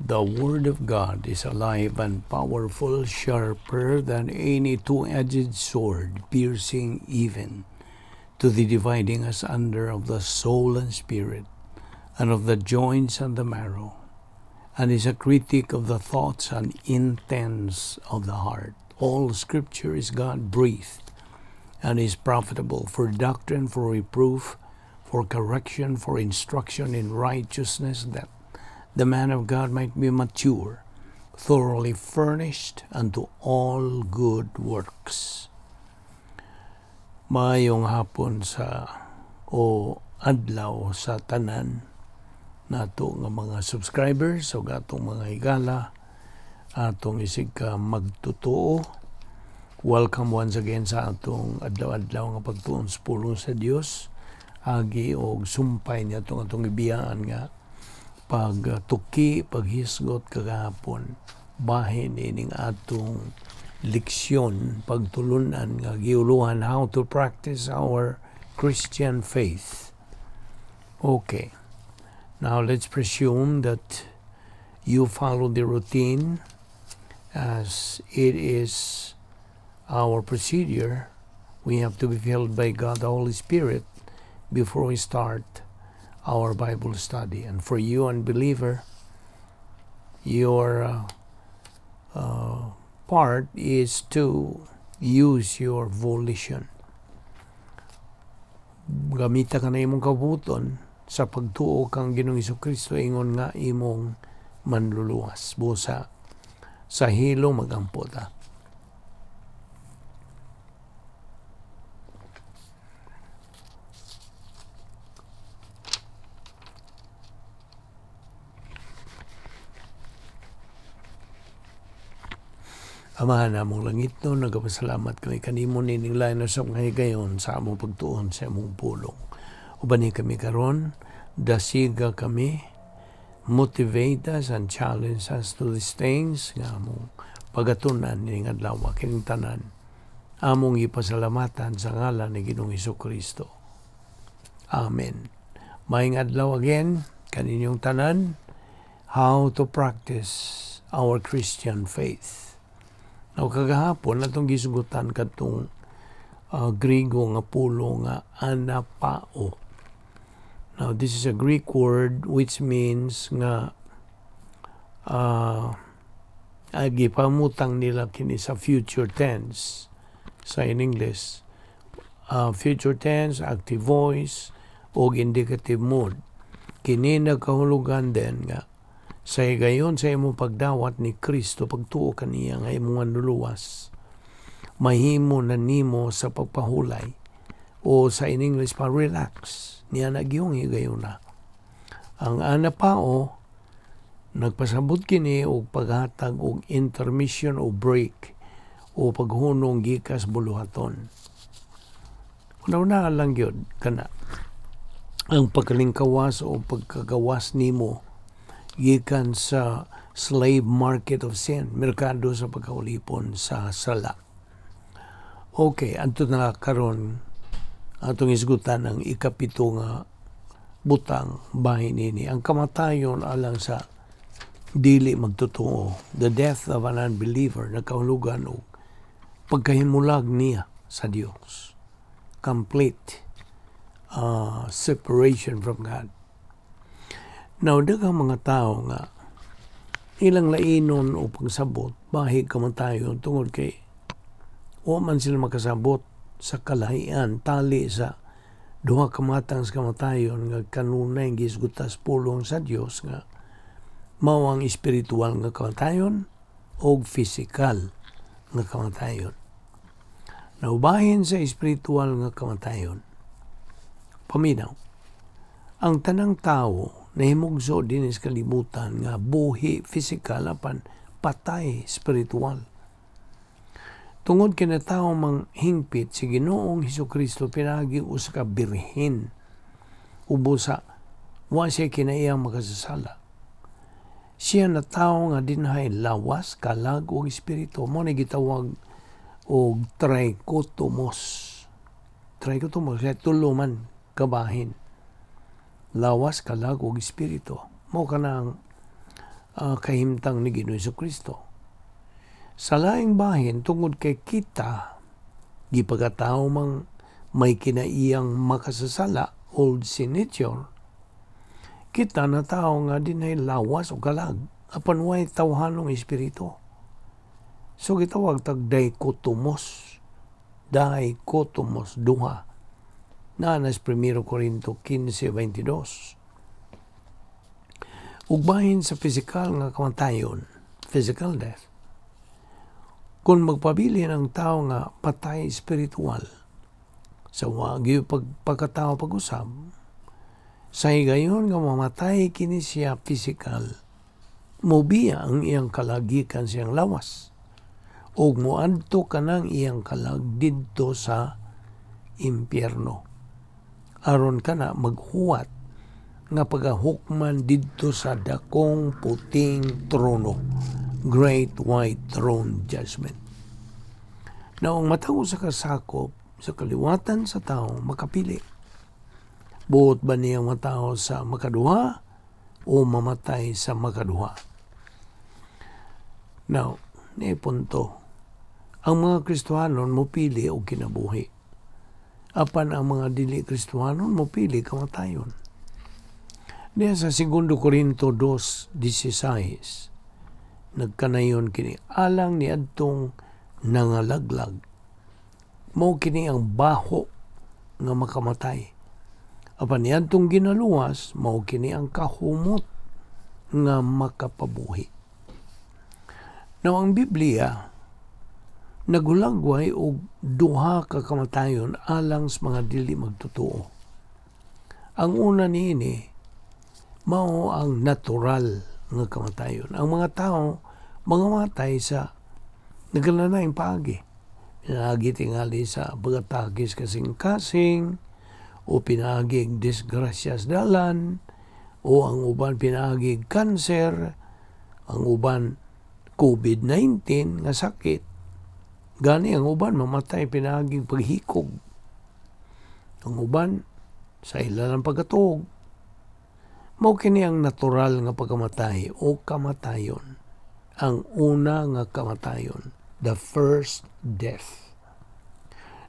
The Word of God is alive and powerful, sharper than any two-edged sword, piercing even to the dividing asunder of the soul and spirit, and of the joints and the marrow, and is a critic of the thoughts and intents of the heart. All Scripture is God-breathed, and is profitable for doctrine, for reproof, for correction, for instruction in righteousness, that the man of God might be mature, thoroughly furnished unto all good works. Maayong hapon sa adlaw sa tanan nato nga mga subscribers o atong mga higala, atong isig ka magtotoo. Welcome once again sa atong adlaw-adlaw nga pagtuon sa pulong sa Dios. Agi og sumpay niya atong ibiyaan nga pagtuki, paghisgot kagahapon, bahin ining atong leksyon, pagtulunan nga giuluhan how to practice our Christian faith. Okay, now let's presume that you follow the routine as it is our procedure. We have to be filled by God the Holy Spirit before we start our Bible study. And for you unbeliever, your part is to use your volition. Gamita ka na imong kabuton sa pagtuo kang Ginoong Hesukristo, ingon nga imong manluluwas. Busa sa hilo magampo ta. Amahan namong langit no, nagapasalamat kami kanimo nining lain na sa mga higayon sa among pagtuon sa among pulong. Ubani kami karon, dasiga kami, motivate us and challenge us to these things nga among pagatunan ning adlaw kining tanan. Among ipasalamatan sa ngalan ni Ginoong Hesukristo. Amen. Maayong adlaw again kaninyong tanan, how to practice our Christian faith. Now, kagahapon, natong gisugutan katong Griego nga pulo nga anapao. Now, this is a Greek word which means nga gipamutang nila kini sa future tense sa in English. Future tense, active voice, o indicative mood. Kini nagkahulugan din nga sa higayon sa imong pagdawat ni Kristo, pagtuo kaniya nga imong manluluwas, mahimo na nimo sa pagpahulay o sa in English pa relax niya nagyong higayon na. Ang anapao nagpasabot kini og paghatag og intermission o break o paghunong gikas buluhaton. Una lang gyud kana ang pagkalingkawas o pagkagawas nimo gikan sa slave market of sin, merkado sa pagkaulipon sa sala. Okay, anto na karon atong isgutan ang ikapito nga butang bahin ini. Ang kamatayon alang sa dili magtotoo, the death of an unbeliever, nagkahulugan og pagkahimulag niya sa Dios. Complete separation from God. Now, daghang mga tao nga ilang lainon o pagsabot bahig kamatayon tungod kay o man sila makasabot sa kalahian tali sa duha ka matang sa kamatayon nga kanunay gisgutas pulong sa Dios nga mao ang espiritual nga kamatayon o physical nga kamatayon. Now, bahin sa espiritual nga kamatayon, paminaw, ang tanang tao nahimugso din sa kalibutan nga buhi physical apan patay spiritual. Tungod kina tawo mang hingpit si Ginoong Hesukristo pinagi usa ka birhen ubo sa wa siya kinahiyang makasasala. Siya na tawo nga dinhay lawas, kalag ug espiritu. Mo ni gitawag og trichotomos. Trichotomos kay tulo man kabahin. Lawas, kalag ug espiritu. Mao kanang kahimtang ni Ginoong Jesucristo. Sa laing bahin tungod kay kita gipagkatao mang may kinaiyang makasasala, old sin nature, kita na tao nga dinay lawas o kalag apan way tawhanong espiritu. So gitawag tag dichotomos, duha. Nanas 1 Corinto 15:22. Ug bahin sa physical nga kamatayon, physical death, kung magpabilin ang tao nga patay espiritual, sa wagi pagkatao pag-usab, sa higayon nga mamatay kini siya physical, mobiya ang iyang kalagikan siyang lawas, ug moadto kanang iyang kalag didto sa impyerno. Aron kana maghuwat nga pagahukman didto sa dakong puting trono, Great White Throne Judgment. Naong matago sa kasakop sa kaliwatan sa tao makapili. Buot ba niyang matao sa makaduha o mamatay sa makaduha? Now, ni punto. Ang mga Kristohanon mopili og kinabuhi. Apan ang mga dili Kristohanon mopili kamatayon. Diya sa 2 Corinto 2:16, nagkanayon kini alang ni adtong nangalaglag. Mao kini ang baho nga makamatay. Apan ni adtong ginaluwas, mao kini ang kahumot nga makapabuhi. Now ang Biblia nagulagway og duha ka kamatayon alang sa mga dili magtotoo. Ang una niini mao ang natural nga kamatayon. Ang mga tao mangamatay sa nagalanayng paagi. Pinaagi tingali sa pagkatagis kasing-kasing, o pinaagi disgrasyas dalan, o ang uban pinaagi cancer, ang uban COVID-19 nga sakit. Gani ang uban mamatay pinaagi paghikog. Ang uban sa ilalang pagkatuog. Mao kini ang natural nga pagkamatay o kamatayon. Ang una nga kamatayon, the first death.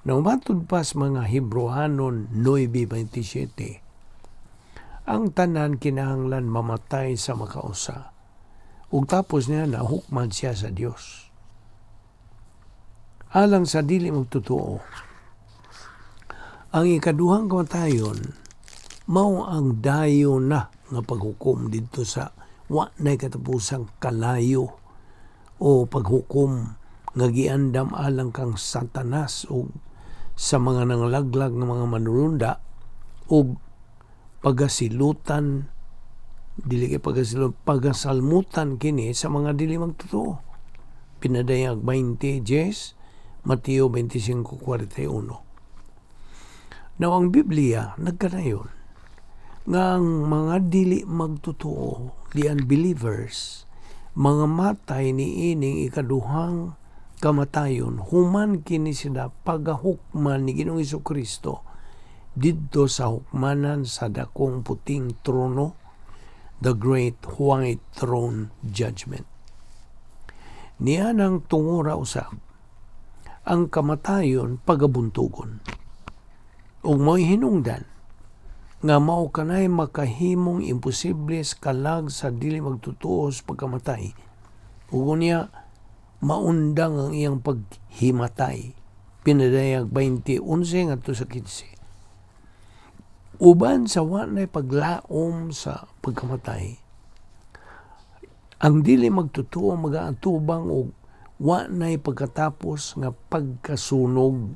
Naumatod pa sa mga Hebrehanon 9:27, ang tanan kinahanglan mamatay sa makausa. Ug tapos niya nahukman siya sa Dios. Alang sa dili magtotoo, ang ikaduhang kamatayon mao ang dayo na nga paghukom dito sa wa nay katapusang kalayo o paghukom nga giandam alang kang Satanas o sa mga nanglaglag ng mga manulunda o pagasilutan pagasalmutan kini sa mga dili magtotoo. Pinadayag 20:10, Mateo 25:41. Now ang Biblia nagkanayon nga ang mga dili magtotoo, the unbelievers, mga matay ni ining ikaduhang kamatayon, human kini sila pagahukman ni Ginoong Jesucristo didto sa hukmanan sa dakong puting trono, the Great White Throne Judgment. Niya nang tungura usab, ang kamatayon pagabuntugon. Ug mo'y hinungdan nga mao kanay makahimong imposible kalag sa dili magtotoo sa pagkamatay. Ug niya maundang ang iyang paghimatay. Pinadayag 20:11 ngadto sa 15. Uban sa wa nay paglaom sa pagkamatay, ang dili magtotoo magaatubang og wa nay pagkatapos nga pagkasunog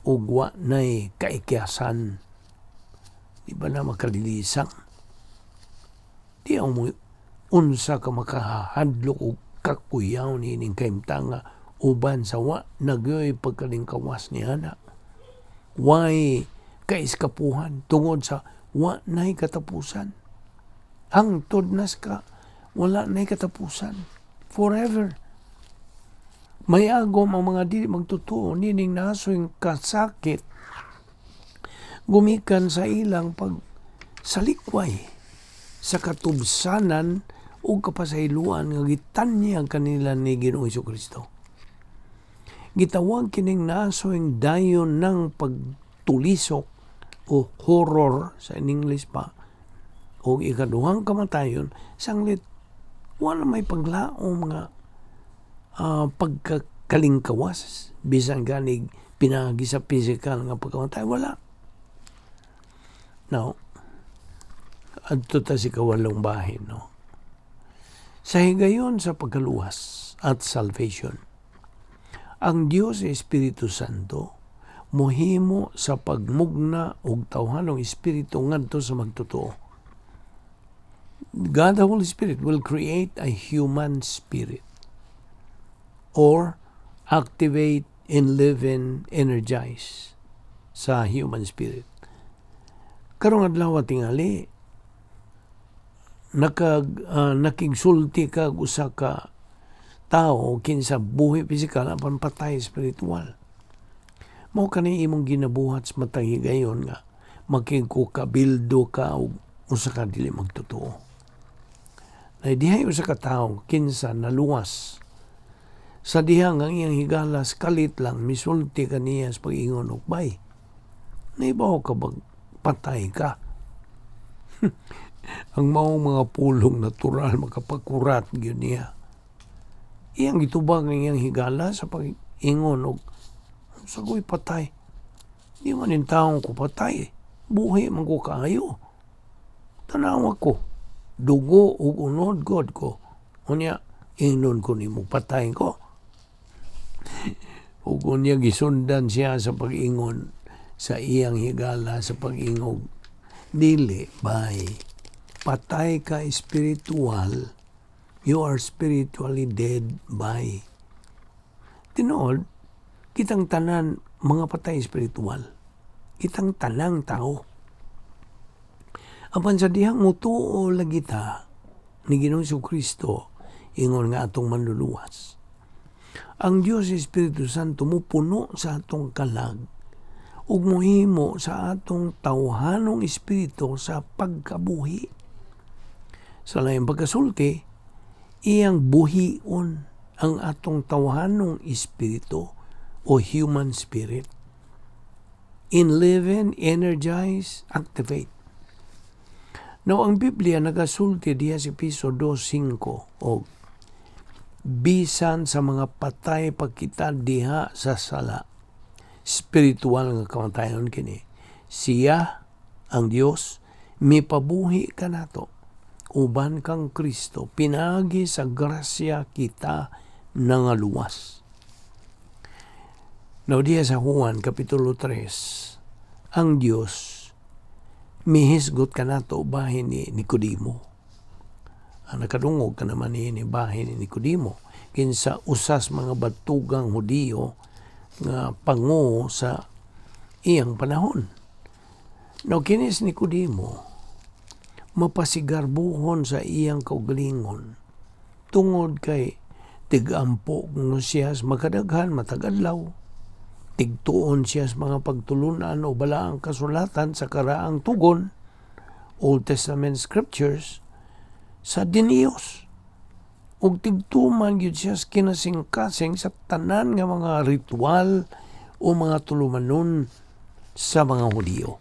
ug wa nay kaikyasan. Di ba na makalilisang? Di ang unsa ka makahadlok o kakuyaw ni ining kaimtanga uban sa wa nagyoy pagkalingkawas ni ana. Why kaiskapuhan tungod sa wa nay katapusan. Hangtod nas ka, wala nay katapusan. Forever. May agom ang mga dili magtotoo nining nasoy kasakit gumikan sa ilang pagsalikway sa katubsanan o kapasayloan nga gitanyag kanila ni Ginoong Jesucristo. Gitawag kining nasoing dayon ng pagtulisok o horror sa English pa o ikaduhang kamatayon sanglit wala may paglaom nga pagkakalingkawas bisan ganig pinagi sa physical nga pagkamatay wala. Now, adto ta si kawalong bahin, no? Sa higayon sa pagkaluwas at salvation, ang Dios Espiritu Santo mohimo sa pagmugna og tawhanong espiritu ngadto sa magtotoo. God the Holy Spirit will create a human spirit or activate and live and energize sa human spirit. Karong adlaw tingali nakigsulti kag usa ka tao kinsa buhi pisikal apan patay spiritual. Mao kani imong ginabuhat sa matang higayon nga makigkukabildo ka og usa ka dili magtotoo. Na dihay usa ka tawo kinsa naluwas sa dihang ang iyang higalas kalit lang misulti kaniya sa pag-ingon og bay. Naibaw ka bag patay ka. Ang maong mga pulong natural makapakurat gyud niya. Iyang gitubag ang iyang higala sa pag-ingon og sagoy patay. Di man yung taong ko patay. Buhi man ko kaayo. Tanawa ko. Dugo o unod God ko. Unya, inon ko ni mo patay ko. O kunya gisundan siya sa pag-ingon sa iyang higala sa pag-ingog. Dili, bay. Patay ka spiritual. You are spiritually dead, bay. Tinood, kitang tanan mga patay spiritual. Kitang tanang tao. Apan sa dihang mutuo lagi ta ni Ginoong Jesucristo ingon nga atong manluluwas. Ang Dios Espiritu Santo mo puno sa atong kalag ug mohimo sa atong tawhanong espiritu sa pagkabuhi. Sa laing pagkasulti, iyang buhion ang atong tawhanong espiritu o human spirit. In living, energize, activate. Now, ang Biblia nagasulti diha sa Piso 2:5 o bisan sa mga patay pagkita diha sa sala. Spiritual nga kamatayon kini. Siya, ang Dios, mipabuhi ka nato. Uban kang Kristo, pinagi sa grasya kita nangaluwas. Now, diya sa Juan, Kapitulo 3, ang Diyos, mihisgot ka nato bahin ni Nicodemo. Ang nakadungog ka naman ni bahin ni Nicodemo. Kinsa usas mga batugang Hudiyo nga pango sa iyang panahon. Now, kinis Nicodemo, mapasigarbuhon sa iyang kaugalingon tungod kay tigampo no siya makadaghan matagadlaw tigtuon siya sa mga pagtulunan o balaang kasulatan sa karaang tugon Old Testament scriptures sa diniyos ug tigtuman gyud siya sa kinasingkasing sa tanan nga mga ritual o mga tulumanon sa mga Hudiyo.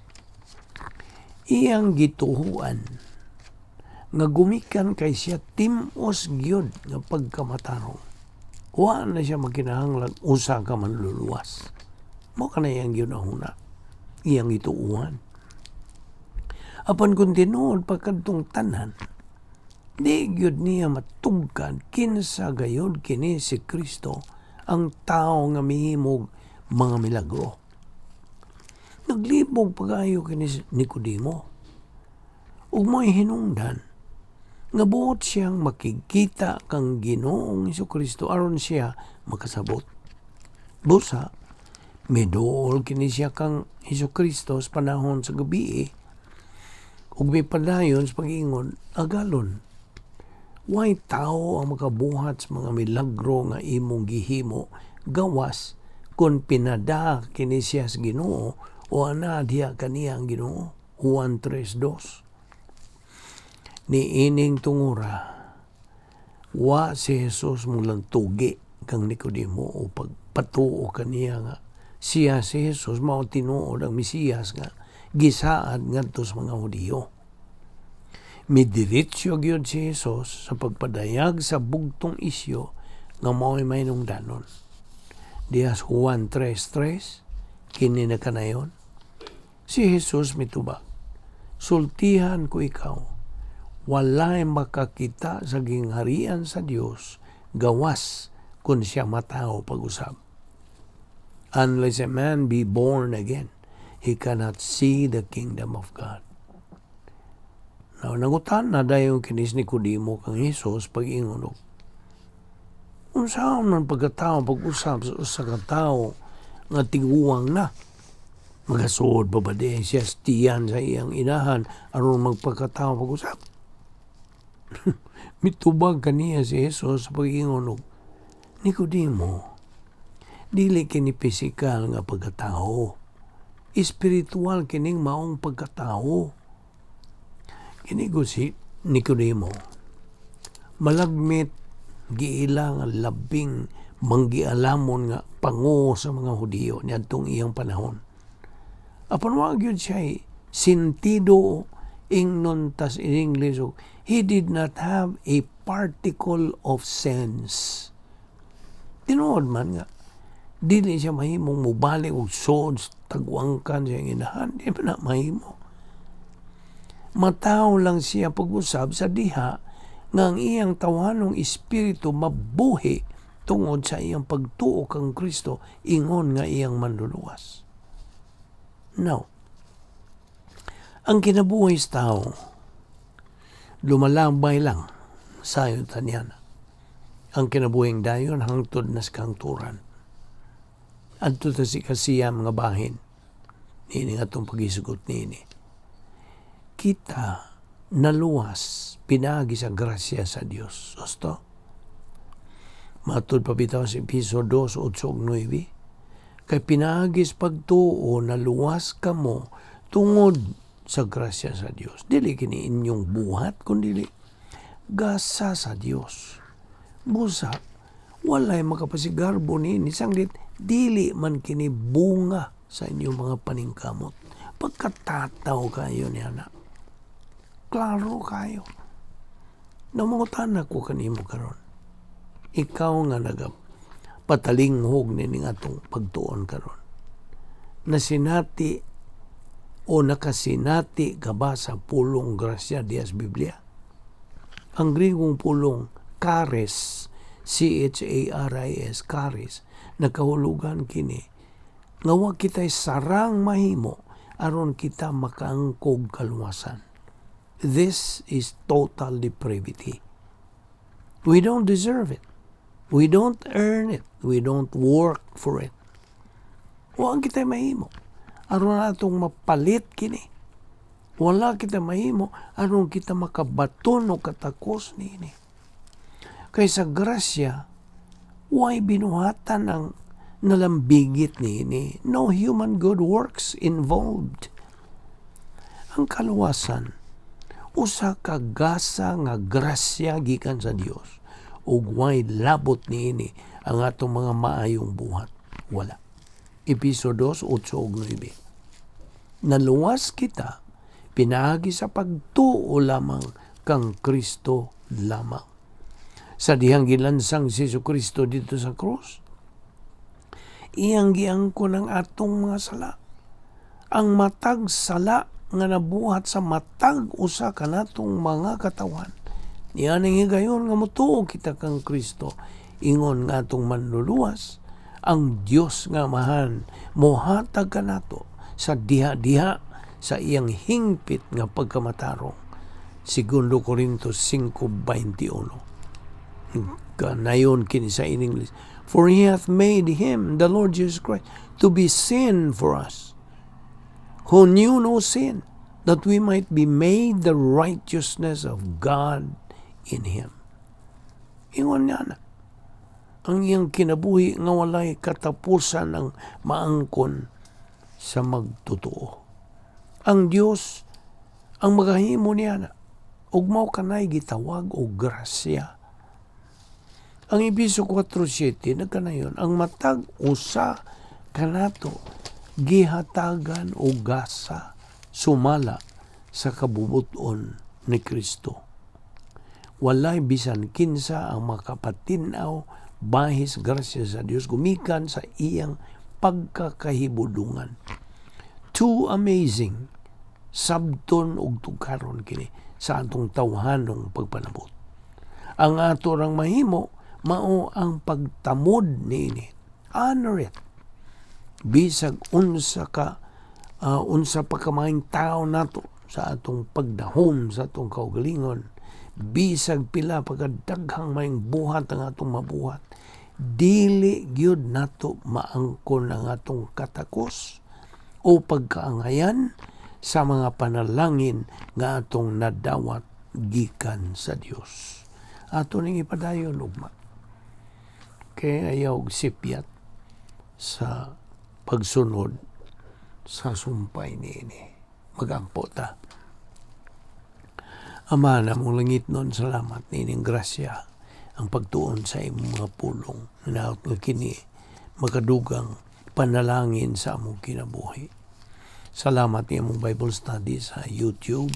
Iyang gituhuan nga gumikan kay siya timos gyud nga pagkamatarong. Wa na siya makinahanglan usa ka manluluwas. Mo kana iyang ginahuna. Iyang gituuhan. Apan kung tinuod pagkadtong tanan, di gyud niya matugkad kinsa gayud kini si Kristo ang tao nga mihimog mga milagro. Naglibog pagayo kini Nicodemo. Ug mo'y hinungdan nga buot siyang makikita kang Ginoong Jesucristo aron siya makasabot. Busa, miduol kini siya kang Jesucristo sa panahon sa gabi ug may padayon sa pag-ingon agalon. Way tao ang makabuhat sa mga milagro nga imong gihimo gawas kung pinada kini siya sa Ginoo o ana diha kaniya ang Ginoo. Juan 3:2. Ni ining tungura Wa si Jesus mulang tugi kang Nicodemo o pagpatuo kaniya nga siya si Jesus mao tinuod ang Mesiyas nga gisaad ngadto sa mga Hudiyo. Midiretso gyud si Jesus sa pagpadayag sa bugtong isyo nga mao'y mahinungdanon. Dias Juan 3:3 kini na kanayon. Si Jesus mitubag, sultihan ko ikaw, walay makakita sa gingharian sa Dios gawas kung siya matao pag-usab. Unless a man be born again, he cannot see the kingdom of God. Now, nangutan na dayon kinis ni Nicodemo kang Jesus pag-ingon og unsaon man pagkatao pag-usab sa usa ka tawo nga tiguwang na. Magasuod pa ba di siya tiyan sa iyang inahan aron magpagkatao pag-usab? Mitubag kaniya si Jesus sa pag-ingon og Nicodemo, dili kini pisikal nga pagkatao. Espiritual kining maong pagkatao. Kinigo si Nicodemo, malagmit giila nga labing manggialamon nga pango sa mga Hudiyo niadtong iyang panahon. Apan wa gyud siya sentido ingnon tas in English, he did not have a particle of sense. Tinuod man nga dili siya mahimong mubalik og sod tagwangkan sa inahan, di ba na mahimo. Mataw lang siya pag-usab sa diha nga ang iyang tawanong espiritu mabuhi tungod sa iyang pagtuo kang Kristo ingon nga iyang manluluwas. Now, ang kinabuhi sa tao lumalambay lang sayon tanyana. Ang kinabuhing dayon hangtod na sa kangturan. Adto ta si kasiya mga bahin. Nini nga itong pag-isugot nini. Kita naluwas pinagi sa grasya sa Dios. Osto? Matud pa bitaw sa Episo 2:8-9. Kay pinagis pagtuo naluwas kamo tungod sa grasya sa Dios. Dili kini inyong buhat kundi gasa sa Dios. Busa walay makapasigarbo ni sanglit dili man kini bunga sa inyong mga paningkamot. Pagkatataw kayo niya na. Klaro kayo. Namungutan ako kanimo karon. Ikaw nga nagapatalinghog ni atong pagtuon karon. Nasinati o nakasinati ka ba sa pulong grasya dias Biblia? Ang Grigong pulong charis, charis, charis, nakahulugan kini nga wa kita'y sarang mahimo aron kita makaangkog kaluwasan. This is total depravity. We don't deserve it. We don't earn it. We don't work for it. Wa kita'y mahimo aron atong mapalit kini. Wala kita mahimo aron kita makabaton o katakos niini. Kay sa grasya, why binuhatan ang nalambigit niini? No human good works involved. Ang kaluwasan, usa ka gasa nga grasya gikan sa Dios. Ug why labot niini ang atong mga maayong buhat? Wala. Episo 2:8-9. Naluwas kita pinaagi sa pagtuo lamang kang Kristo lamang. Sa dihang gilansang si Jesucristo dito sa krus, iyang giangkon ang atong mga sala. Ang matag sala nga nabuhat sa matag usa kanatong mga katawan. Niya ning higayon nga motuo kita kang Kristo, ingon nga atong manluluwas, ang Dios nga mahan mohatag kanato sa diha-diha sa iyang hingpit nga pagkamatarong. 2 Corintios 5:21. Kanayon kini sa in English. For He hath made Him, the Lord Jesus Christ, to be sin for us, who knew no sin, that we might be made the righteousness of God in Him. Ingon niya na. Ang iyang kinabuhi nga walay katapusan ang maangkon sa magtotoo. Ang Dios ang magahimo niya na ug mao kanay gitawag og grasya. Ang Episo 4:7 nagkanayon, ang matag usa kanato gihatagan o gasa sumala sa kabubuton ni Kristo. Walay bisan kinsa ang makapatinaw bahis grasya sa Dios gumikan sa iyang pagkakahibudungan. Too amazing sabton ug tukaron kini sa atong tawhanong pagpanabot. Ang ato rang mahimo mao ang pagtamod niini. Honor it. Bisag unsa pa kamaing tao nato sa atong pagdahom sa atong kaugalingon, bisag pila pagadaghang maing buhat ang atong mabuhat, dili gyud nato maangkon ang atong katakos o pagkaangayan sa mga panalangin nga atong nadawat gikan sa Dios. Ato ning ipadayon ugma. Kaya ayaw sipyat sa pagsunod sa sumpay niini. Magampo ta. Ama na mong langit nun, salamat nining grasya ang pagtuon sa imong mga pulong na kini makadugang panalangin sa among kinabuhi. Salamat ni among Bible study sa YouTube,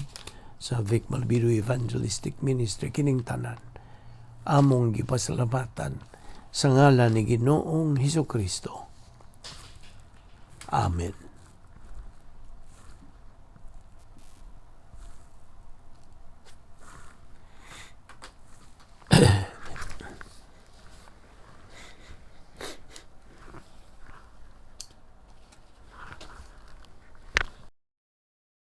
sa Vic Malbiro Evangelistic Ministry, kining tanan. Among gipasalamatan sa ngalan ni Ginoong Hesukristo. Amen.